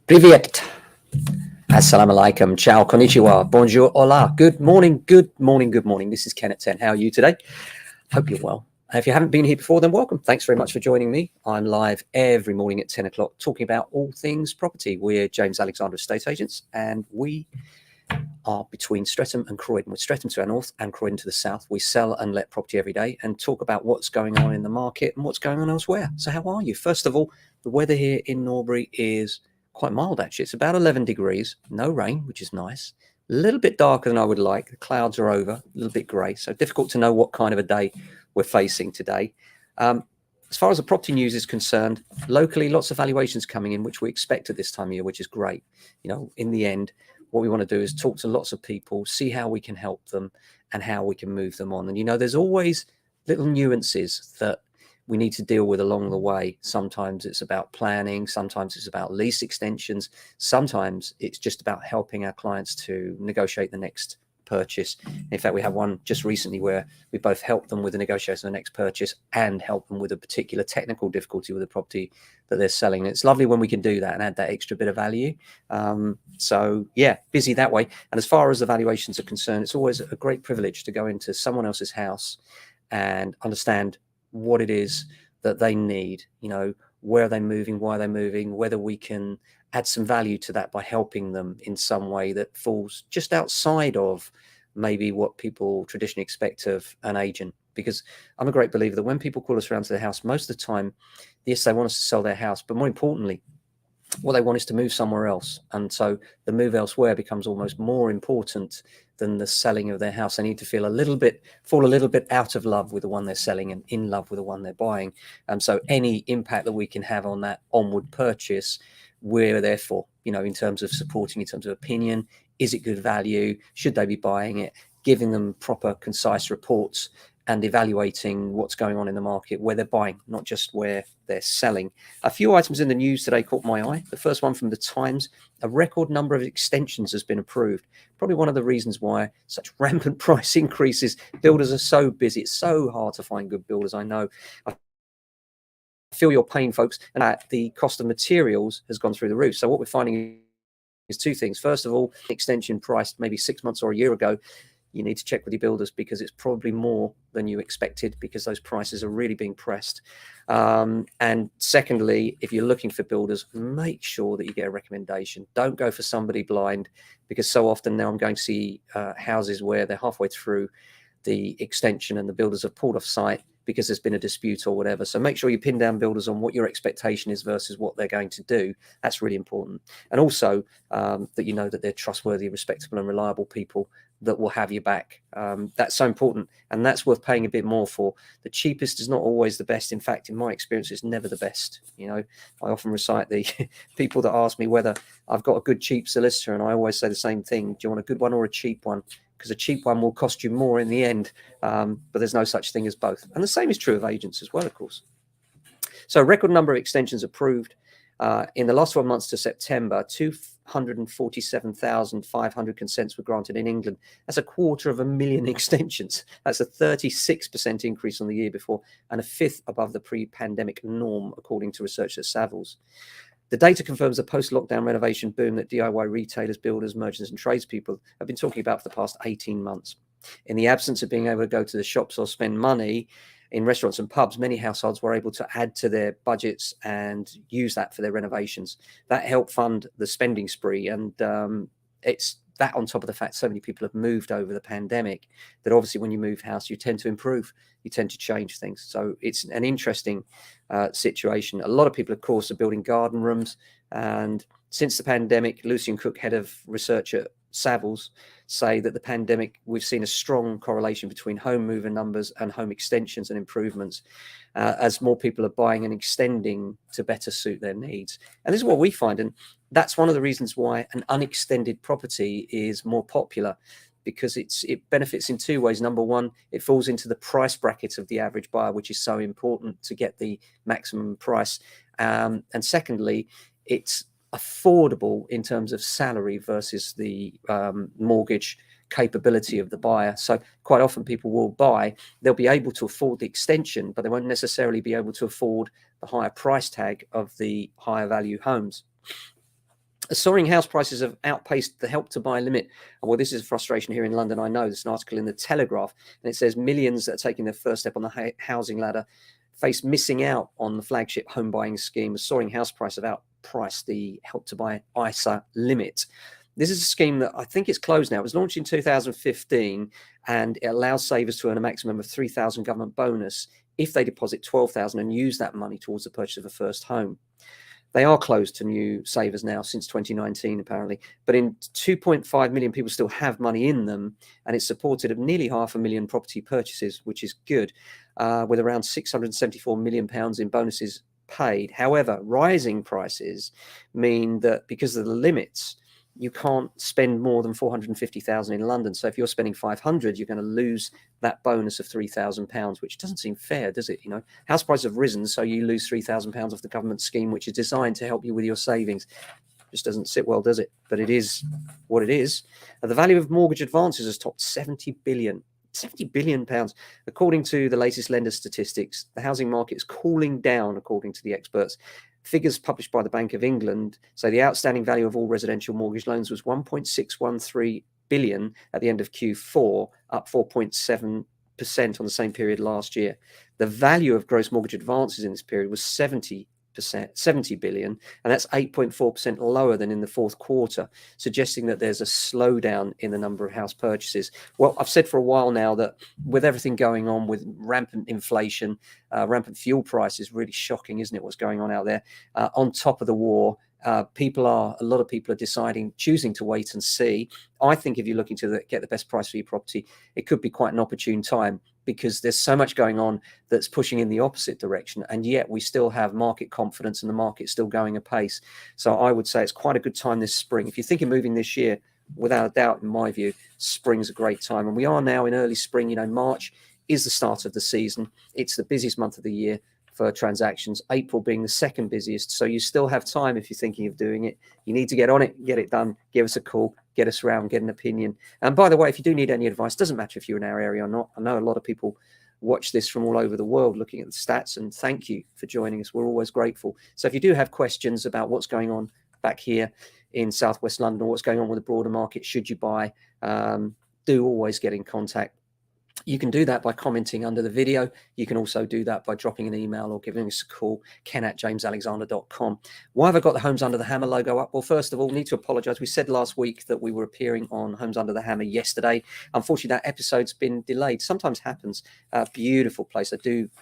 Privyet. Assalamu alaikum. Ciao. Konnichiwa. Bonjour. Hola. Good morning. Good morning. Good morning. This is Ken at 10. How are you today? Hope you're well. If you haven't been here before, then welcome. Thanks very much for joining me. I'm live every morning at 10 o'clock talking about all things property. We're James Alexander Estate Agents, and we are between Streatham and Croydon. With Streatham to our north and Croydon to the south, we sell and let property every day and talk about what's going on in the market and what's going on elsewhere. So how are you? First of all, the weather here in Norbury is quite mild, actually. It's about 11 degrees, no rain, which is nice. A little bit darker than I would like. The clouds are over, a little bit grey, so difficult to know what kind of a day we're facing today. As far as the property news is concerned, locally, lots of valuations coming in, which we expect at this time of year, which is great. You know, in the end, what we want to do is talk to lots of people, see how we can help them and how we can move them on. And, you know, there's always little nuances that we need to deal with along the way. Sometimes it's about planning. Sometimes it's about lease extensions. Sometimes it's just about helping our clients to negotiate the next purchase. In fact, we have one just recently where we both helped them with the negotiation of the next purchase and help them with a particular technical difficulty with the property that they're selling. And it's lovely when we can do that and add that extra bit of value. So yeah, busy that way. And as far as the valuations are concerned, it's always a great privilege to go into someone else's house and understand what it is that they need, you know, where are they moving, why are they moving, whether we can add some value to that by helping them in some way that falls just outside of maybe what people traditionally expect of an agent. Because I'm a great believer that when people call us around to their house, most of the time, yes, they want us to sell their house, but more importantly, what they want is to move somewhere else. And so the move elsewhere becomes almost more important than the selling of their house. They need to fall a little bit out of love with the one they're selling and in love with the one they're buying. So any impact that we can have on that onward purchase, we're there for, you know, in terms of supporting, in terms of opinion. Is it good value? Should they be buying it? Giving them proper, concise reports and evaluating what's going on in the market, where they're buying, not just where they're selling. A few items in the news today caught my eye. The first one from the Times: a record number of extensions has been approved. Probably one of the reasons why such rampant price increases. Builders are so busy. It's so hard to find good builders. I know. I feel your pain, folks, and that the cost of materials has gone through the roof. So what we're finding is two things. First of all, extension priced maybe 6 months or a year ago, you need to check with your builders because it's probably more than you expected, because those prices are really being pressed. And secondly, if you're looking for builders, make sure that you get a recommendation. Don't go for somebody blind, because so often now I'm going to see houses where they're halfway through the extension and the builders have pulled off site because there's been a dispute or whatever. So make sure you pin down builders on what your expectation is versus what they're going to do. That's really important. And also that you know that they're trustworthy, respectable and reliable people that will have you back. That's so important, and that's worth paying a bit more for. The cheapest is not always the best. In fact, in my experience, it's never the best. You know, I often recite the people that ask me whether I've got a good cheap solicitor, and I always say the same thing: do you want a good one or a cheap one? Because a cheap one will cost you more in the end, but there's no such thing as both. And the same is true of agents as well, of course. So a record number of extensions approved. In the last 12 months to September, 247,500 consents were granted in England. That's 250,000 extensions. That's a 36% increase on the year before, and a fifth above the pre-pandemic norm, according to research at Savills. The data confirms the post-lockdown renovation boom that DIY retailers, builders, merchants and tradespeople have been talking about for the past 18 months. In the absence of being able to go to the shops or spend money in restaurants and pubs, many households were able to add to their budgets and use that for their renovations. That helped fund the spending spree. And it's that on top of the fact so many people have moved over the pandemic that obviously when you move house, you tend to improve, you tend to change things. So it's an interesting situation. A lot of people, of course, are building garden rooms. And since the pandemic, Lucian Cook, head of research at Savills, say that the pandemic, we've seen a strong correlation between home mover numbers and home extensions and improvements, as more people are buying and extending to better suit their needs. And this is what we find. And that's one of the reasons why an unextended property is more popular, because it benefits in two ways. Number one, it falls into the price bracket of the average buyer, which is so important to get the maximum price. And secondly, it's affordable in terms of salary versus the mortgage capability of the buyer. So quite often people will buy, they'll be able to afford the extension, but they won't necessarily be able to afford the higher price tag of the higher value homes. Soaring house prices have outpaced the Help to Buy limit. Well, this is a frustration here in London, I know. There's an article in the Telegraph, and it says millions that are taking their first step on the housing ladder face missing out on the flagship home buying scheme. A soaring house price have outpriced the Help to Buy ISA limit. This is a scheme that I think it's closed now. It was launched in 2015, and it allows savers to earn a maximum of 3,000 government bonus if they deposit 12,000 and use that money towards the purchase of a first home. They are closed to new savers now since 2019, apparently. But 2.5 million people still have money in them, and it's supported of nearly 500,000 property purchases, which is good, with around £674 million in bonuses paid. However, rising prices mean that because of the limits, you can't spend more than 450,000 in London. So if you're spending 500, you're going to lose that bonus of £3,000, which doesn't seem fair, does it? You know, house prices have risen, so you lose £3,000 off the government scheme, which is designed to help you with your savings. Just doesn't sit well, does it? But it is what it is. The value of mortgage advances has topped 70 billion. £70 billion. According to the latest lender statistics, the housing market is cooling down, according to the experts. Figures published by the Bank of England say the outstanding value of all residential mortgage loans was 1.613 billion at the end of Q4, up 4.7% on the same period last year. The value of gross mortgage advances in this period was 70 billion, and that's 8.4% lower than in the fourth quarter, suggesting that there's a slowdown in the number of house purchases. Well, I've said for a while now that with everything going on with rampant inflation, rampant fuel prices, really shocking, isn't it, what's going on out there? On top of the war, a lot of people are choosing to wait and see. I think if you're looking to get the best price for your property, it could be quite an opportune time, because there's so much going on that's pushing in the opposite direction, and yet we still have market confidence and the market's still going apace. So I would say it's quite a good time this spring. If you're thinking moving this year, without a doubt, in my view, spring's a great time. And we are now in early spring. You know, March is the start of the season. It's the busiest month of the year for transactions, April being the second busiest. So you still have time if you're thinking of doing it. You need to get on it, get it done, give us a call, get us around, get an opinion. And by the way, if you do need any advice, doesn't matter if you're in our area or not. I know a lot of people watch this from all over the world looking at the stats, and thank you for joining us. We're always grateful. So if you do have questions about what's going on back here in Southwest London, or what's going on with the broader market, should you buy, do always get in contact. You can do that by commenting under the video. You can also do that by dropping an email or giving us a call, ken@jamesalexander.com. Why have I got the Homes Under the Hammer logo up? Well, first of all, need to apologise. We said last week that we were appearing on Homes Under the Hammer yesterday. Unfortunately, that episode's been delayed. Sometimes happens. Beautiful place.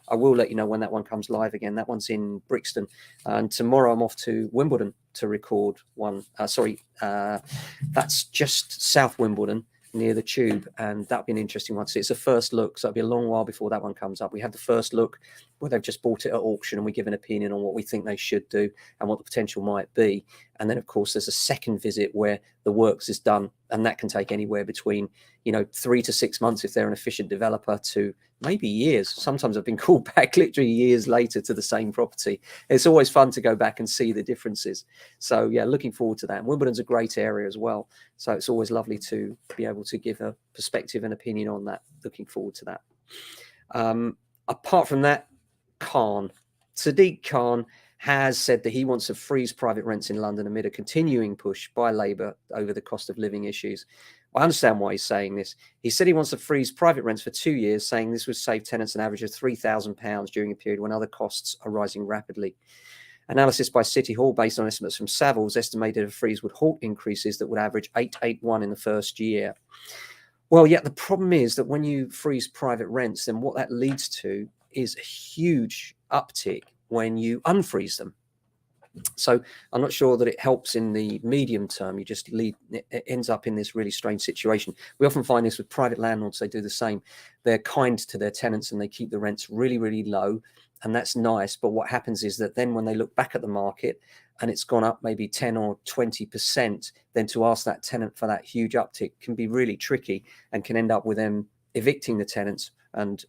I will let you know when that one comes live again. That one's in Brixton. And tomorrow I'm off to Wimbledon to record one. That's just South Wimbledon, near the Tube, and that'll be an interesting one to see. It's a first look, so it'll be a long while before that one comes up. We have the first look where they've just bought it at auction, and we give an opinion on what we think they should do and what the potential might be. And then, of course, there's a second visit where the works is done, and that can take anywhere between 3 to 6 months if they're an efficient developer, to maybe years. Sometimes I've been called back literally years later to the same property. It's always fun to go back and see the differences. So yeah, looking forward to that. And Wimbledon's a great area as well, so it's always lovely to be able to give a perspective and opinion on that. Looking forward to that. Apart from that, Sadiq Khan has said that he wants to freeze private rents in London amid a continuing push by Labour over the cost of living issues. I understand why he's saying this. He said he wants to freeze private rents for 2 years, saying this would save tenants an average of £3,000 during a period when other costs are rising rapidly. Analysis by City Hall, based on estimates from Savills, estimated a freeze would halt increases that would average 881 in the first year. Well, yeah, the problem is that when you freeze private rents, then what that leads to is a huge uptick when you unfreeze them. So I'm not sure that it helps in the medium term. It ends up in this really strange situation. We often find this with private landlords. They do the same. They're kind to their tenants and they keep the rents really, really low. And that's nice. But what happens is that then when they look back at the market and it's gone up maybe 10 or 20%, then to ask that tenant for that huge uptick can be really tricky and can end up with them evicting the tenants and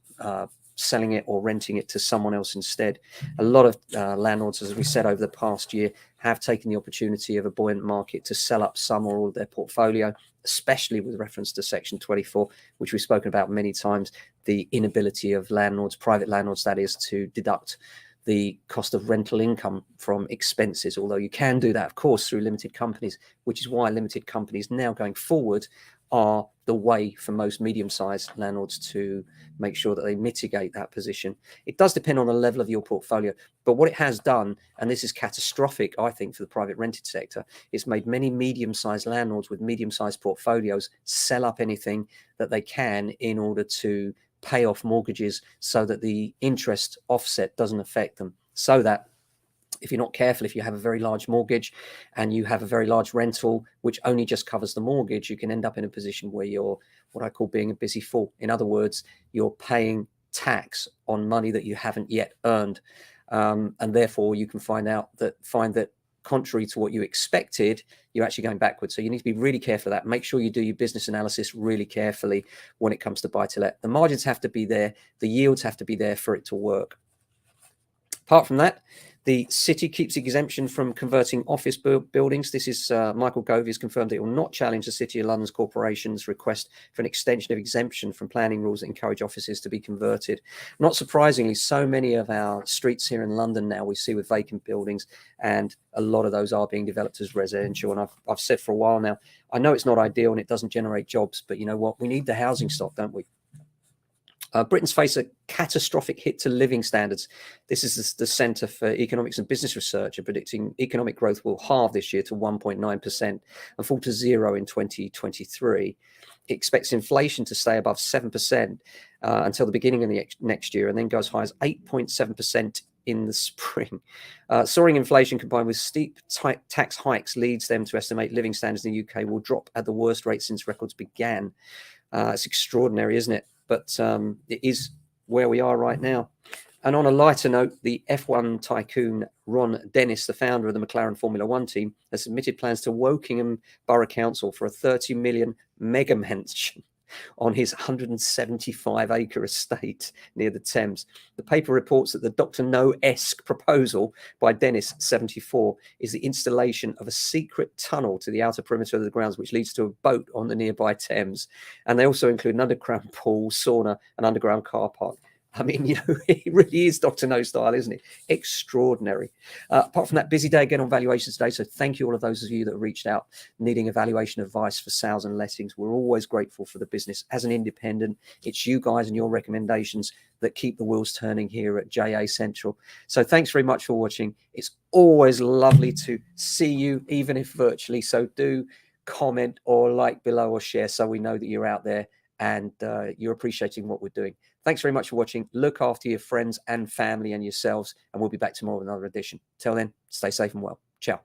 selling it or renting it to someone else instead. A lot of landlords, as we said over the past year, have taken the opportunity of a buoyant market to sell up some or all of their portfolio, especially with reference to Section 24, which we've spoken about many times, the inability of landlords, private landlords that is, to deduct the cost of rental income from expenses, although you can do that, of course, through limited companies, which is why limited companies now going forward are the way for most medium-sized landlords to make sure that they mitigate that position. It does depend on the level of your portfolio, but what it has done, and this is catastrophic, I think, for the private rented sector, it's made many medium-sized landlords with medium-sized portfolios sell up anything that they can in order to pay off mortgages so that the interest offset doesn't affect them. So that if you're not careful, if you have a very large mortgage and you have a very large rental, which only just covers the mortgage, you can end up in a position where you're what I call being a busy fool. In other words, you're paying tax on money that you haven't yet earned. And therefore you can find that contrary to what you expected, you're actually going backwards. So you need to be really careful of that. Make sure you do your business analysis really carefully when it comes to buy-to-let. The margins have to be there. The yields have to be there for it to work. Apart from that, the city keeps exemption from converting office buildings. This is Michael Gove has confirmed that it will not challenge the City of London's corporation's request for an extension of exemption from planning rules that encourage offices to be converted. Not surprisingly, so many of our streets here in London now we see with vacant buildings, and a lot of those are being developed as residential. And I've said for a while now, I know it's not ideal and it doesn't generate jobs, but you know what? We need the housing stock, don't we? Britain's face a catastrophic hit to living standards. This is the Centre for Economics and Business Research are predicting economic growth will halve this year to 1.9% and fall to zero in 2023. It expects inflation to stay above 7% until the beginning of the next year and then go as high as 8.7% in the spring. Soaring inflation combined with steep tax hikes leads them to estimate living standards in the UK will drop at the worst rate since records began. It's extraordinary, isn't it? But it is where we are right now. And on a lighter note, the F1 tycoon Ron Dennis, the founder of the McLaren Formula One team, has submitted plans to Wokingham Borough Council for a 30 million mega mansion on his 175-acre estate near the Thames. The paper reports that the Dr. No-esque proposal by Dennis, 74, is the installation of a secret tunnel to the outer perimeter of the grounds, which leads to a boat on the nearby Thames. And they also include an underground pool, sauna, and underground car park. I mean, you know, it really is Dr. No style, isn't it? Extraordinary. Apart from that, busy day again on valuations today. So thank you all of those of you that reached out needing a valuation advice for sales and lettings. We're always grateful for the business. As an independent, it's you guys and your recommendations that keep the wheels turning here at JA Central. So thanks very much for watching. It's always lovely to see you, even if virtually. So do comment or like below or share so we know that you're out there and you're appreciating what we're doing. Thanks very much for watching. Look after your friends and family and yourselves, and we'll be back tomorrow with another edition. Till then, stay safe and well. Ciao.